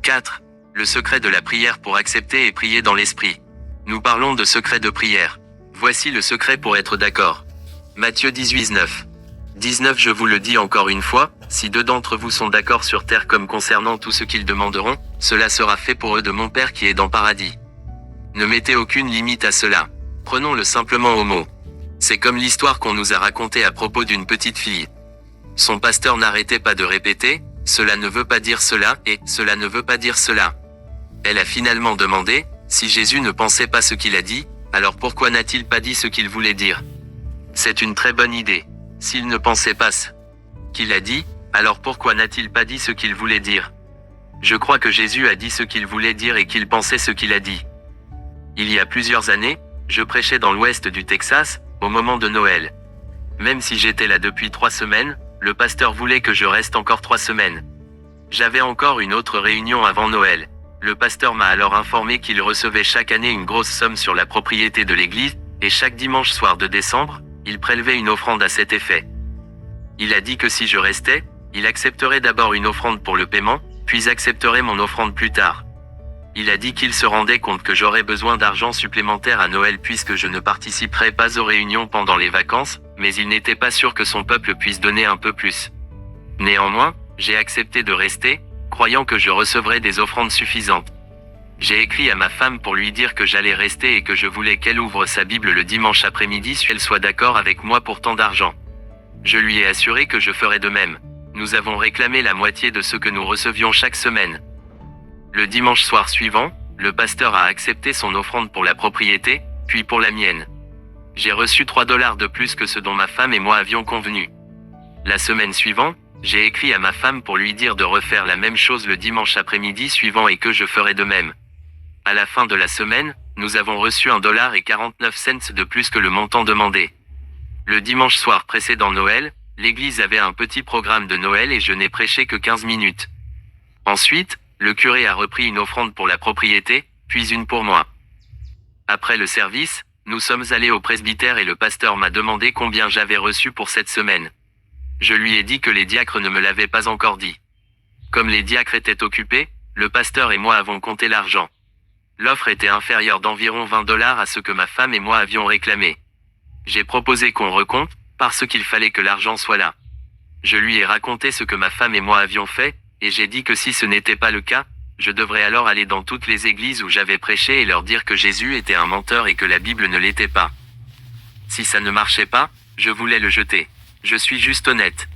4. Le secret de la prière pour accepter et prier dans l'esprit. Nous parlons de secret de prière. Voici le secret pour être d'accord. Matthieu 18, 9. 19 Je vous le dis encore une fois, si deux d'entre vous sont d'accord sur terre comme concernant tout ce qu'ils demanderont, cela sera fait pour eux de mon Père qui est dans paradis. Ne mettez aucune limite à cela. Prenons-le simplement au mot. C'est comme l'histoire qu'on nous a racontée à propos d'une petite fille. Son pasteur n'arrêtait pas de répéter, « Cela ne veut pas dire cela, et cela ne veut pas dire cela ». Elle a finalement demandé, si Jésus ne pensait pas ce qu'il a dit, alors pourquoi n'a-t-il pas dit ce qu'il voulait dire? C'est une très bonne idée. S'il ne pensait pas ce qu'il a dit, alors pourquoi n'a-t-il pas dit ce qu'il voulait dire? Je crois que Jésus a dit ce qu'il voulait dire et qu'il pensait ce qu'il a dit. Il y a plusieurs années, je prêchais dans l'ouest du Texas, au moment de Noël. Même si j'étais là depuis 3 semaines, le pasteur voulait que je reste encore 3 semaines. J'avais encore une autre réunion avant Noël. Le pasteur m'a alors informé qu'il recevait chaque année une grosse somme sur la propriété de l'église, et chaque dimanche soir de décembre, il prélevait une offrande à cet effet. Il a dit que si je restais, il accepterait d'abord une offrande pour le paiement, puis accepterait mon offrande plus tard. Il a dit qu'il se rendait compte que j'aurais besoin d'argent supplémentaire à Noël puisque je ne participerai pas aux réunions pendant les vacances, mais il n'était pas sûr que son peuple puisse donner un peu plus. Néanmoins, j'ai accepté de rester, croyant que je recevrais des offrandes suffisantes. J'ai écrit à ma femme pour lui dire que j'allais rester et que je voulais qu'elle ouvre sa Bible le dimanche après-midi si elle soit d'accord avec moi pour tant d'argent. Je lui ai assuré que je ferais de même. Nous avons réclamé la moitié de ce que nous recevions chaque semaine. Le dimanche soir suivant, le pasteur a accepté son offrande pour la propriété, puis pour la mienne. J'ai reçu $3 de plus que ce dont ma femme et moi avions convenu. La semaine suivante, j'ai écrit à ma femme pour lui dire de refaire la même chose le dimanche après-midi suivant et que je ferais de même. À la fin de la semaine, nous avons reçu $1,49 de plus que le montant demandé. Le dimanche soir précédent Noël, l'église avait un petit programme de Noël et je n'ai prêché que 15 minutes. Ensuite, le curé a repris une offrande pour la propriété, puis une pour moi. Après le service, nous sommes allés au presbytère et le pasteur m'a demandé combien j'avais reçu pour cette semaine. Je lui ai dit que les diacres ne me l'avaient pas encore dit. Comme les diacres étaient occupés, le pasteur et moi avons compté l'argent. L'offre était inférieure d'environ $20 à ce que ma femme et moi avions réclamé. J'ai proposé qu'on recompte, parce qu'il fallait que l'argent soit là. Je lui ai raconté ce que ma femme et moi avions fait, et j'ai dit que si ce n'était pas le cas, je devrais alors aller dans toutes les églises où j'avais prêché et leur dire que Jésus était un menteur et que la Bible ne l'était pas. Si ça ne marchait pas, je voulais le jeter. Je suis juste honnête.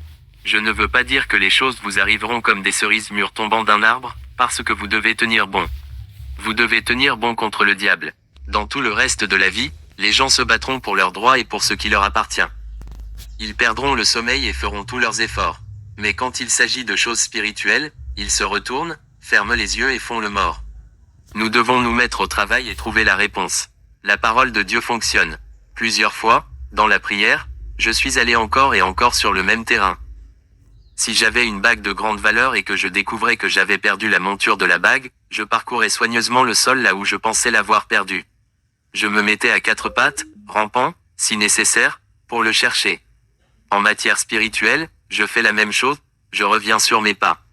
Je ne veux pas dire que les choses vous arriveront comme des cerises mûres tombant d'un arbre, parce que vous devez tenir bon. Vous devez tenir bon contre le diable. Dans tout le reste de la vie, les gens se battront pour leurs droits et pour ce qui leur appartient. Ils perdront le sommeil et feront tous leurs efforts. Mais quand il s'agit de choses spirituelles, ils se retournent, ferment les yeux et font le mort. Nous devons nous mettre au travail et trouver la réponse. La parole de Dieu fonctionne. Plusieurs fois, dans la prière, je suis allé encore et encore sur le même terrain. Si j'avais une bague de grande valeur et que je découvrais que j'avais perdu la monture de la bague, je parcourais soigneusement le sol là où je pensais l'avoir perdue. Je me mettais à 4 pattes, rampant, si nécessaire, pour le chercher. En matière spirituelle, je fais la même chose, je reviens sur mes pas.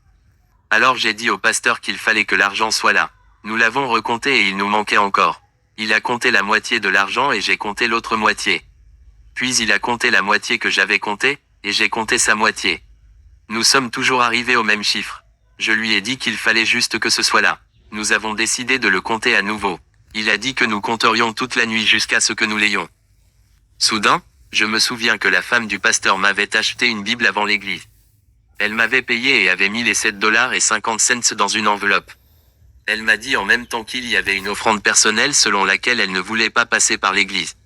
Alors j'ai dit au pasteur qu'il fallait que l'argent soit là. Nous l'avons recompté et il nous manquait encore. Il a compté la moitié de l'argent et j'ai compté l'autre moitié. Puis il a compté la moitié que j'avais comptée, et j'ai compté sa moitié. Nous sommes toujours arrivés au même chiffre. Je lui ai dit qu'il fallait juste que ce soit là. Nous avons décidé de le compter à nouveau. Il a dit que nous compterions toute la nuit jusqu'à ce que nous l'ayons. Soudain, je me souviens que la femme du pasteur m'avait acheté une Bible avant l'église. Elle m'avait payé et avait mis les $7,50 dans une enveloppe. Elle m'a dit en même temps qu'il y avait une offrande personnelle selon laquelle elle ne voulait pas passer par l'église.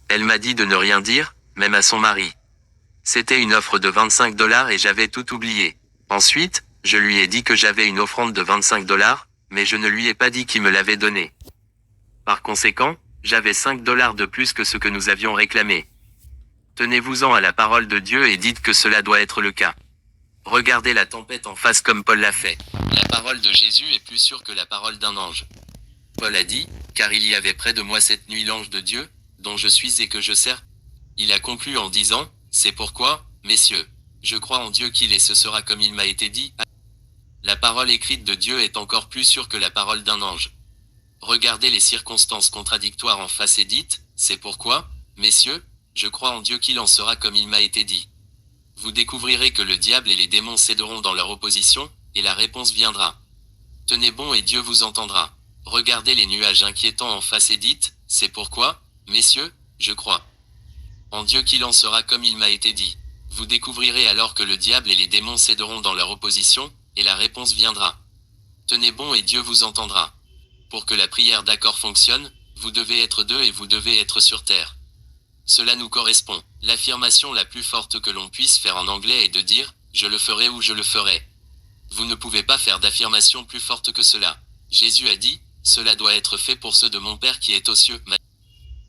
Elle m'a dit de ne rien dire, même à son mari. C'était une offre de $25 et j'avais tout oublié. Ensuite, je lui ai dit que j'avais une offrande de $25, mais je ne lui ai pas dit qui me l'avait donnée. Par conséquent, j'avais $5 de plus que ce que nous avions réclamé. Tenez-vous-en à la parole de Dieu et dites que cela doit être le cas. Regardez la tempête en face comme Paul l'a fait. La parole de Jésus est plus sûre que la parole d'un ange. Paul a dit, car il y avait près de moi cette nuit l'ange de Dieu, dont je suis et que je sers. Il a conclu en disant, c'est pourquoi, messieurs, je crois en Dieu qu'il et ce sera comme il m'a été dit. La parole écrite de Dieu est encore plus sûre que la parole d'un ange. Regardez les circonstances contradictoires en face et dites, c'est pourquoi, messieurs, je crois en Dieu qu'il en sera comme il m'a été dit. Vous découvrirez que le diable et les démons céderont dans leur opposition, et la réponse viendra. Tenez bon et Dieu vous entendra. Regardez les nuages inquiétants en face et dites, c'est pourquoi, messieurs, je crois en Dieu qu'il en sera comme il m'a été dit. Vous découvrirez alors que le diable et les démons céderont dans leur opposition, et la réponse viendra. Tenez bon et Dieu vous entendra. Pour que la prière d'accord fonctionne, vous devez être deux et vous devez être sur terre. Cela nous correspond. L'affirmation la plus forte que l'on puisse faire en anglais est de dire, je le ferai ou je le ferai. Vous ne pouvez pas faire d'affirmation plus forte que cela. Jésus a dit, cela doit être fait pour ceux de mon Père qui est aux cieux.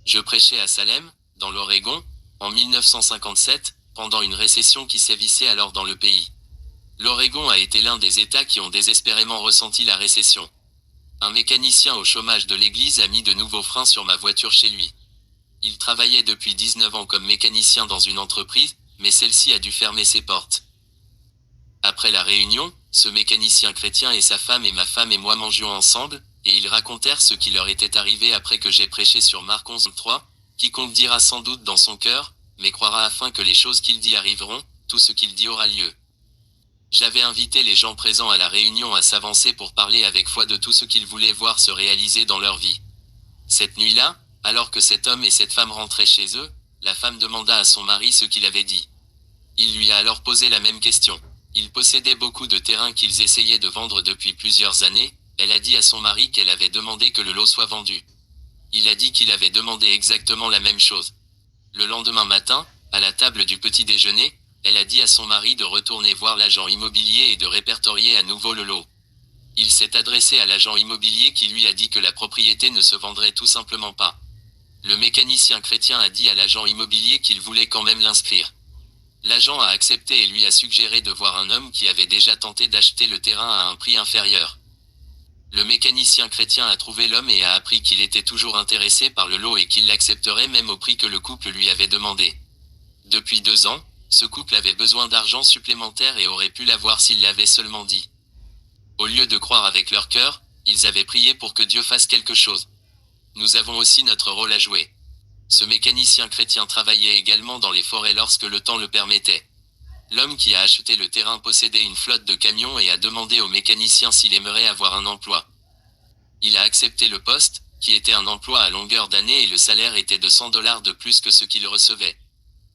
Je prêchais à Salem, dans l'Oregon, en 1957, pendant une récession qui sévissait alors dans le pays. L'Oregon a été l'un des États qui ont désespérément ressenti la récession. Un mécanicien au chômage de l'église a mis de nouveaux freins sur ma voiture chez lui. Il travaillait depuis 19 ans comme mécanicien dans une entreprise, mais celle-ci a dû fermer ses portes. Après la réunion, ce mécanicien chrétien et sa femme et ma femme et moi mangions ensemble, et ils racontèrent ce qui leur était arrivé après que j'ai prêché sur Marc 11:3, quiconque dira sans doute dans son cœur, mais croira afin que les choses qu'il dit arriveront, tout ce qu'il dit aura lieu. J'avais invité les gens présents à la réunion à s'avancer pour parler avec foi de tout ce qu'ils voulaient voir se réaliser dans leur vie. Cette nuit-là, alors que cet homme et cette femme rentraient chez eux, la femme demanda à son mari ce qu'il avait dit. Il lui a alors posé la même question. Ils possédaient beaucoup de terrain qu'ils essayaient de vendre depuis plusieurs années, elle a dit à son mari qu'elle avait demandé que le lot soit vendu. Il a dit qu'il avait demandé exactement la même chose. Le lendemain matin, à la table du petit déjeuner, elle a dit à son mari de retourner voir l'agent immobilier et de répertorier à nouveau le lot. Il s'est adressé à l'agent immobilier qui lui a dit que la propriété ne se vendrait tout simplement pas. Le mécanicien chrétien a dit à l'agent immobilier qu'il voulait quand même l'inscrire. L'agent a accepté et lui a suggéré de voir un homme qui avait déjà tenté d'acheter le terrain à un prix inférieur. Le mécanicien chrétien a trouvé l'homme et a appris qu'il était toujours intéressé par le lot et qu'il l'accepterait même au prix que le couple lui avait demandé. Depuis 2 ans, ce couple avait besoin d'argent supplémentaire et aurait pu l'avoir s'il l'avait seulement dit. Au lieu de croire avec leur cœur, ils avaient prié pour que Dieu fasse quelque chose. Nous avons aussi notre rôle à jouer. Ce mécanicien chrétien travaillait également dans les forêts lorsque le temps le permettait. L'homme qui a acheté le terrain possédait une flotte de camions et a demandé au mécanicien s'il aimerait avoir un emploi. Il a accepté le poste, qui était un emploi à longueur d'année et le salaire était de $100 de plus que ce qu'il recevait.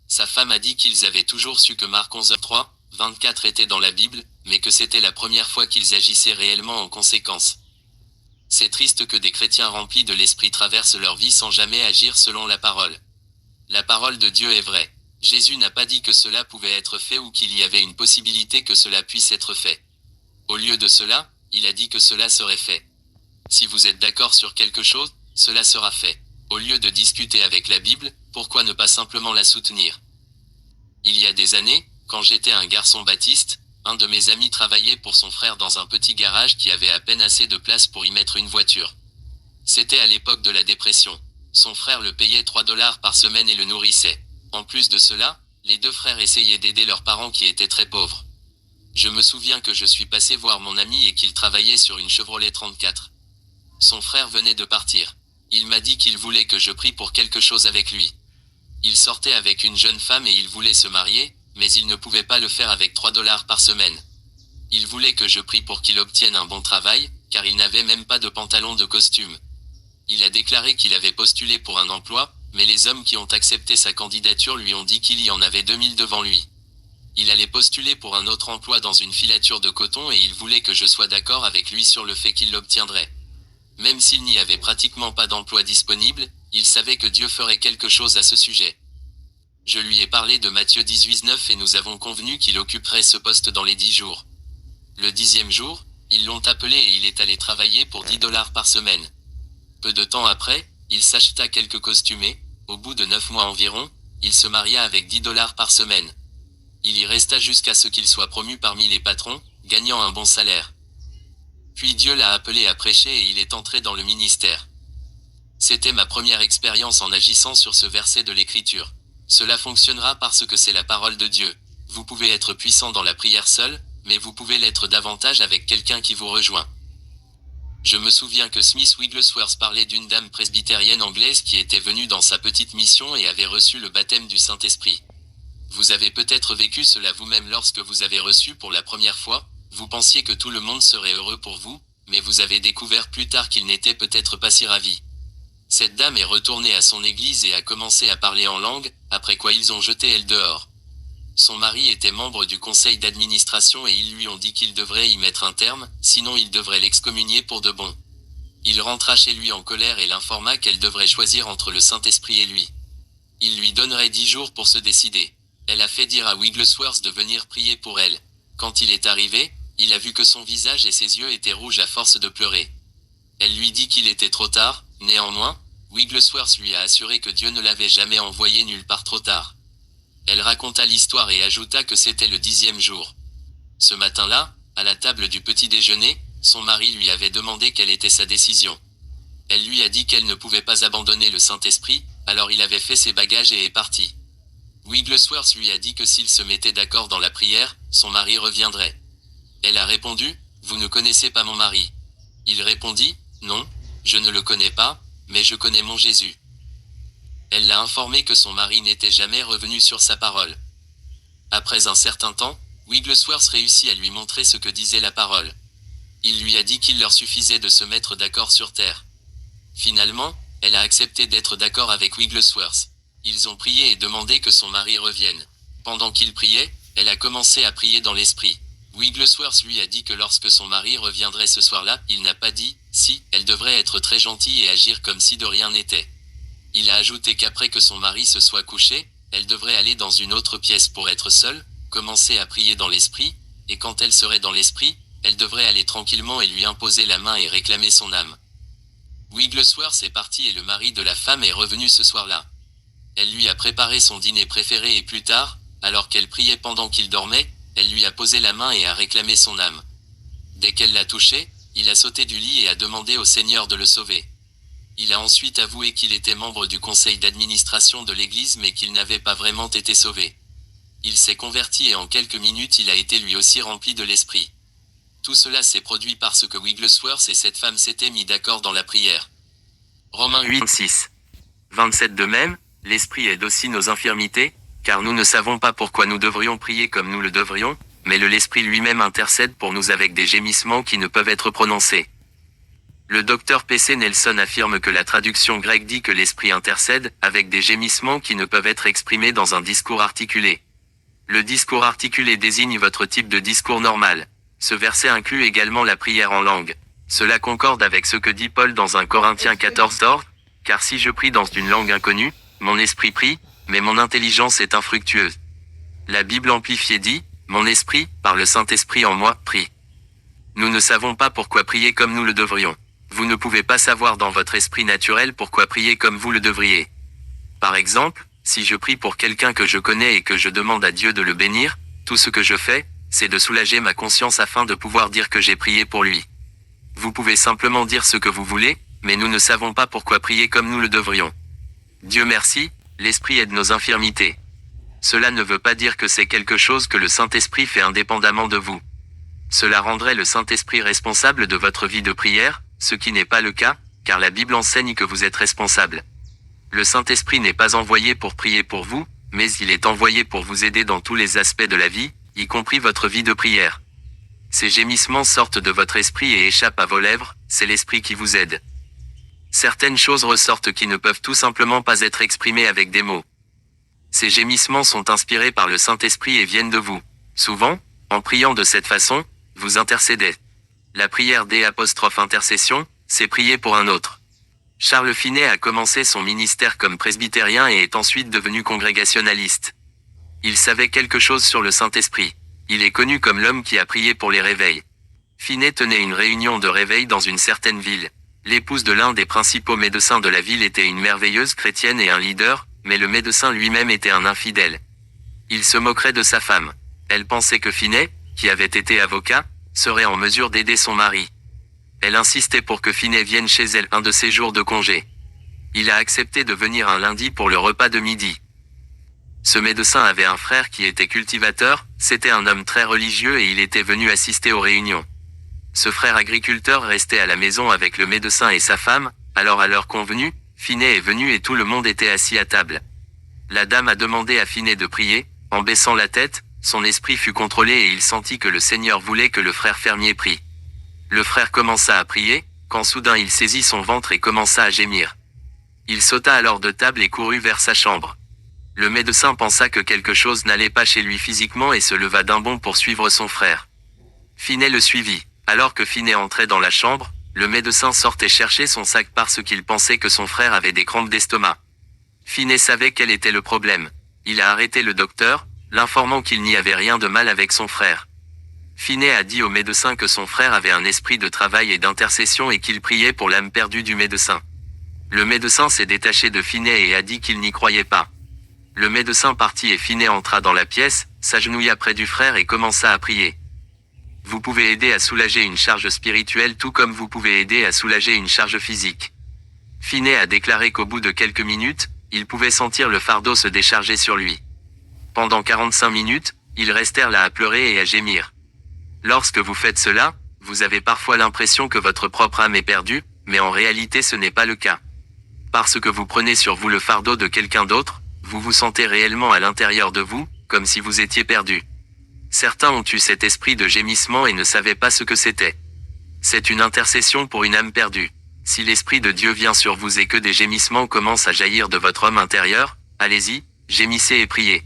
Sa femme a dit qu'ils avaient toujours su que Marc 11:3, 24 était dans la Bible, mais que c'était la première fois qu'ils agissaient réellement en conséquence. C'est triste que des chrétiens remplis de l'esprit traversent leur vie sans jamais agir selon la parole. La parole de Dieu est vraie. Jésus n'a pas dit que cela pouvait être fait ou qu'il y avait une possibilité que cela puisse être fait. Au lieu de cela, il a dit que cela serait fait. Si vous êtes d'accord sur quelque chose, cela sera fait. Au lieu de discuter avec la Bible, pourquoi ne pas simplement la soutenir? Il y a des années, quand j'étais un garçon baptiste, un de mes amis travaillait pour son frère dans un petit garage qui avait à peine assez de place pour y mettre une voiture. C'était à l'époque de la dépression. Son frère le payait $3 par semaine et le nourrissait. En plus de cela, les 2 frères essayaient d'aider leurs parents qui étaient très pauvres. Je me souviens que je suis passé voir mon ami et qu'il travaillait sur une Chevrolet 34. Son frère venait de partir. Il m'a dit qu'il voulait que je prie pour quelque chose avec lui. Il sortait avec une jeune femme et il voulait se marier, mais il ne pouvait pas le faire avec $3 par semaine. Il voulait que je prie pour qu'il obtienne un bon travail, car il n'avait même pas de pantalon de costume. Il a déclaré qu'il avait postulé pour un emploi, mais les hommes qui ont accepté sa candidature lui ont dit qu'il y en avait 2000 devant lui. Il allait postuler pour un autre emploi dans une filature de coton et il voulait que je sois d'accord avec lui sur le fait qu'il l'obtiendrait. Même s'il n'y avait pratiquement pas d'emploi disponible, il savait que Dieu ferait quelque chose à ce sujet. Je lui ai parlé de Matthieu 18:9 et nous avons convenu qu'il occuperait ce poste dans les 10 jours. Le 10e jour, ils l'ont appelé et il est allé travailler pour $10 par semaine. Peu de temps après, il s'acheta quelques costumes et, au bout de 9 mois environ, il se maria avec $10 par semaine. Il y resta jusqu'à ce qu'il soit promu parmi les patrons, gagnant un bon salaire. Puis Dieu l'a appelé à prêcher et il est entré dans le ministère. C'était ma première expérience en agissant sur ce verset de l'Écriture. Cela fonctionnera parce que c'est la parole de Dieu. Vous pouvez être puissant dans la prière seul, Mais vous pouvez l'être davantage avec quelqu'un qui vous rejoint. Je me souviens que Smith Wigglesworth parlait d'une dame presbytérienne anglaise qui était venue dans sa petite mission et avait reçu le baptême du Saint-Esprit. Vous avez peut-être vécu cela vous-même lorsque vous avez reçu pour la première fois, vous pensiez que tout le monde serait heureux pour vous, mais vous avez découvert plus tard qu'il n'était peut-être pas si ravi. Cette dame est retournée à son église et a commencé à parler en langue, après quoi ils ont jeté elle dehors. Son mari était membre du conseil d'administration et ils lui ont dit qu'il devrait y mettre un terme, sinon il devrait l'excommunier pour de bon. Il rentra chez lui en colère et l'informa qu'elle devrait choisir entre le Saint-Esprit et lui. Il lui donnerait 10 jours pour se décider. Elle a fait dire à Wigglesworth de venir prier pour elle. Quand il est arrivé, il a vu que son visage et ses yeux étaient rouges à force de pleurer. Elle lui dit qu'il était trop tard, néanmoins, Wigglesworth lui a assuré que Dieu ne l'avait jamais envoyé nulle part trop tard. Elle raconta l'histoire et ajouta que c'était le 10e jour. Ce matin-là, à la table du petit déjeuner, son mari lui avait demandé quelle était sa décision. Elle lui a dit qu'elle ne pouvait pas abandonner le Saint-Esprit, alors il avait fait ses bagages et est parti. Wigglesworth lui a dit que s'il se mettait d'accord dans la prière, son mari reviendrait. Elle a répondu, « Vous ne connaissez pas mon mari. » Il répondit, « Non, je ne le connais pas, mais je connais mon Jésus. » Elle l'a informé que son mari n'était jamais revenu sur sa parole. Après un certain temps, Wigglesworth réussit à lui montrer ce que disait la parole. Il lui a dit qu'il leur suffisait de se mettre d'accord sur terre. Finalement, elle a accepté d'être d'accord avec Wigglesworth. Ils ont prié et demandé que son mari revienne. Pendant qu'il priait, elle a commencé à prier dans l'esprit. Wigglesworth lui a dit que lorsque son mari reviendrait ce soir-là, il n'a pas dit « si », elle devrait être très gentille et agir comme si de rien n'était. Il a ajouté qu'après que son mari se soit couché, elle devrait aller dans une autre pièce pour être seule, commencer à prier dans l'esprit, et quand elle serait dans l'esprit, elle devrait aller tranquillement et lui imposer la main et réclamer son âme. Wigglesworth est parti et le mari de la femme est revenu ce soir-là. Elle lui a préparé son dîner préféré et plus tard, alors qu'elle priait pendant qu'il dormait, elle lui a posé la main et a réclamé son âme. Dès qu'elle l'a touché, il a sauté du lit et a demandé au Seigneur de le sauver. Il a ensuite avoué qu'il était membre du conseil d'administration de l'église mais qu'il n'avait pas vraiment été sauvé. Il s'est converti et en quelques minutes il a été lui aussi rempli de l'esprit. Tout cela s'est produit parce que Wigglesworth et cette femme s'étaient mis d'accord dans la prière. Romains 8, 6. 27. De même, l'esprit aide aussi nos infirmités, car nous ne savons pas pourquoi nous devrions prier comme nous le devrions, mais l'esprit lui-même intercède pour nous avec des gémissements qui ne peuvent être prononcés. Le docteur P.C. Nelson affirme que la traduction grecque dit que l'esprit intercède, avec des gémissements qui ne peuvent être exprimés dans un discours articulé. Le discours articulé désigne votre type de discours normal. Ce verset inclut également la prière en langue. Cela concorde avec ce que dit Paul dans 1 Corinthiens 14:14, car si je prie dans une langue inconnue, mon esprit prie, mais mon intelligence est infructueuse. La Bible amplifiée dit, mon esprit, par le Saint-Esprit en moi, prie. Nous ne savons pas pourquoi prier comme nous le devrions. Vous ne pouvez pas savoir dans votre esprit naturel pourquoi prier comme vous le devriez. Par exemple, si je prie pour quelqu'un que je connais et que je demande à Dieu de le bénir, tout ce que je fais, c'est de soulager ma conscience afin de pouvoir dire que j'ai prié pour lui. Vous pouvez simplement dire ce que vous voulez, mais nous ne savons pas pourquoi prier comme nous le devrions. Dieu merci, l'Esprit aide nos infirmités. Cela ne veut pas dire que c'est quelque chose que le Saint-Esprit fait indépendamment de vous. Cela rendrait le Saint-Esprit responsable de votre vie de prière, ce qui n'est pas le cas, car la Bible enseigne que vous êtes responsable. Le Saint-Esprit n'est pas envoyé pour prier pour vous, mais il est envoyé pour vous aider dans tous les aspects de la vie, y compris votre vie de prière. Ces gémissements sortent de votre esprit et échappent à vos lèvres, c'est l'Esprit qui vous aide. Certaines choses ressortent qui ne peuvent tout simplement pas être exprimées avec des mots. Ces gémissements sont inspirés par le Saint-Esprit et viennent de vous. Souvent, en priant de cette façon, vous intercédez. La prière d'intercession, c'est prier pour un autre. Charles Finney a commencé son ministère comme presbytérien et est ensuite devenu congrégationaliste. Il savait quelque chose sur le Saint-Esprit. Il est connu comme l'homme qui a prié pour les réveils. Finney tenait une réunion de réveil dans une certaine ville. L'épouse de l'un des principaux médecins de la ville était une merveilleuse chrétienne et un leader, mais le médecin lui-même était un infidèle. Il se moquerait de sa femme. Elle pensait que Finney, qui avait été avocat, serait en mesure d'aider son mari. Elle insistait pour que Finney vienne chez elle un de ses jours de congé. Il a accepté de venir un lundi pour le repas de midi. Ce médecin avait un frère qui était cultivateur, C'était un homme très religieux et il était venu assister aux réunions. Ce frère agriculteur restait à la maison avec le médecin et sa femme, alors à l'heure convenue, Finney est venu et tout le monde était assis à table. La dame a demandé à Finney de prier. En baissant la tête, son esprit fut contrôlé et il sentit que le Seigneur voulait que le frère fermier prie. Le frère commença à prier, quand soudain il saisit son ventre et commença à gémir. Il sauta alors de table et courut vers sa chambre. Le médecin pensa que quelque chose n'allait pas chez lui physiquement et se leva d'un bond pour suivre son frère. Finney le suivit. Alors que Finney entrait dans la chambre, le médecin sortait chercher son sac parce qu'il pensait que son frère avait des crampes d'estomac. Finney savait quel était le problème. Il a arrêté le docteur, l'informant qu'il n'y avait rien de mal avec son frère. Finney a dit au médecin que son frère avait un esprit de travail et d'intercession et qu'il priait pour l'âme perdue du médecin. Le médecin s'est détaché de Finney et a dit qu'il n'y croyait pas. Le médecin partit et Finney entra dans la pièce, s'agenouilla près du frère et commença à prier. Vous pouvez aider à soulager une charge spirituelle tout comme vous pouvez aider à soulager une charge physique. Finney a déclaré qu'au bout de quelques minutes, il pouvait sentir le fardeau se décharger sur lui. Pendant 45 minutes, ils restèrent là à pleurer et à gémir. Lorsque vous faites cela, vous avez parfois l'impression que votre propre âme est perdue, mais en réalité ce n'est pas le cas. Parce que vous prenez sur vous le fardeau de quelqu'un d'autre, vous vous sentez réellement à l'intérieur de vous, comme si vous étiez perdu. Certains ont eu cet esprit de gémissement et ne savaient pas ce que c'était. C'est une intercession pour une âme perdue. Si l'Esprit de Dieu vient sur vous et que des gémissements commencent à jaillir de votre homme intérieur, allez-y, gémissez et priez.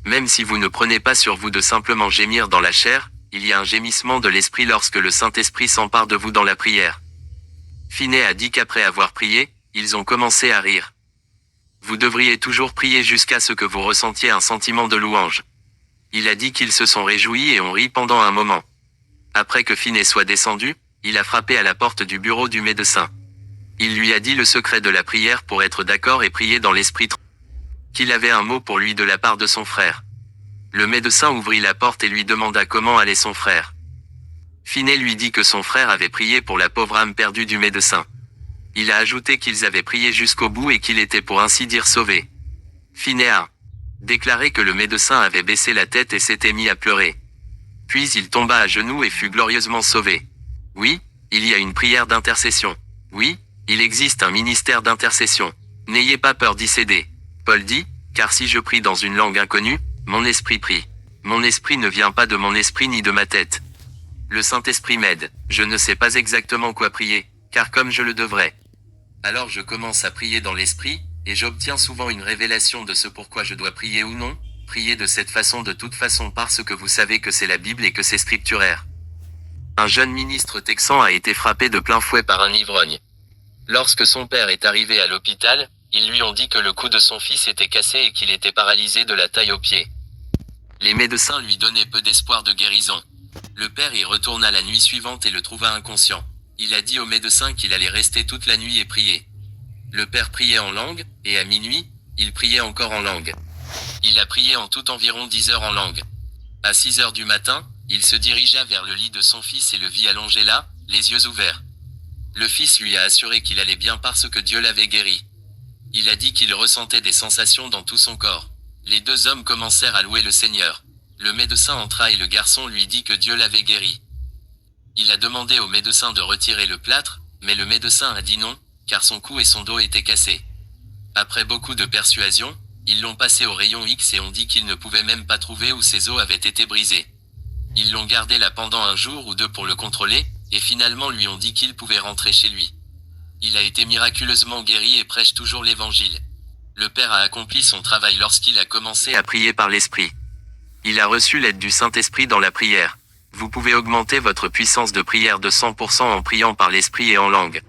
Même si vous ne prenez pas sur vous de simplement gémir dans la chair, il y a un gémissement de l'Esprit lorsque le Saint-Esprit s'empare de vous dans la prière. Finney a dit qu'après avoir prié, ils ont commencé à rire. Vous devriez toujours prier jusqu'à ce que vous ressentiez un sentiment de louange. Il a dit qu'ils se sont réjouis et ont ri pendant un moment. Après que Finney soit descendu, il a frappé à la porte du bureau du médecin. Il lui a dit le secret de la prière pour être d'accord et prier dans l'esprit. Qu'il avait un mot pour lui de la part de son frère. Le médecin ouvrit la porte et lui demanda comment allait son frère. Finney lui dit que son frère avait prié pour la pauvre âme perdue du médecin. Il a ajouté qu'ils avaient prié jusqu'au bout et qu'il était pour ainsi dire sauvé. Finney a déclaré que le médecin avait baissé la tête et s'était mis à pleurer. Puis il tomba à genoux et fut glorieusement sauvé. Oui, il y a une prière d'intercession. Oui, il existe un ministère d'intercession. N'ayez pas peur d'y céder. Paul dit, car si je prie dans une langue inconnue, mon esprit prie. Mon esprit ne vient pas de mon esprit ni de ma tête. Le Saint-Esprit m'aide. Je ne sais pas exactement quoi prier, car comme je le devrais. Alors je commence à prier dans l'esprit, et j'obtiens souvent une révélation de ce pourquoi je dois prier ou non. Priez de cette façon de toute façon parce que vous savez que c'est la Bible et que c'est scripturaire. Un jeune ministre texan a été frappé de plein fouet par un ivrogne. Lorsque son père est arrivé à l'hôpital, ils lui ont dit que le cou de son fils était cassé et qu'il était paralysé de la taille aux pieds. Les médecins lui donnaient peu d'espoir de guérison. Le père y retourna la nuit suivante et le trouva inconscient. Il a dit au médecin qu'il allait rester toute la nuit et prier. Le père priait en langue, et à minuit, il priait encore en langue. Il a prié en tout environ 10 heures en langue. À 6 heures du matin, il se dirigea vers le lit de son fils et le vit allongé là, les yeux ouverts. Le fils lui a assuré qu'il allait bien parce que Dieu l'avait guéri. Il a dit qu'il ressentait des sensations dans tout son corps. Les deux hommes commencèrent à louer le Seigneur. Le médecin entra et le garçon lui dit que Dieu l'avait guéri. Il a demandé au médecin de retirer le plâtre, mais le médecin a dit non, car son cou et son dos étaient cassés. Après beaucoup de persuasion, ils l'ont passé au rayon X et ont dit qu'ils ne pouvaient même pas trouver où ses os avaient été brisés. Ils l'ont gardé là pendant un jour ou deux pour le contrôler, et finalement lui ont dit qu'il pouvait rentrer chez lui. Il a été miraculeusement guéri et prêche toujours l'évangile. Le Père a accompli son travail lorsqu'il a commencé à prier par l'Esprit. Il a reçu l'aide du Saint-Esprit dans la prière. Vous pouvez augmenter votre puissance de prière de 100% en priant par l'Esprit et en langue.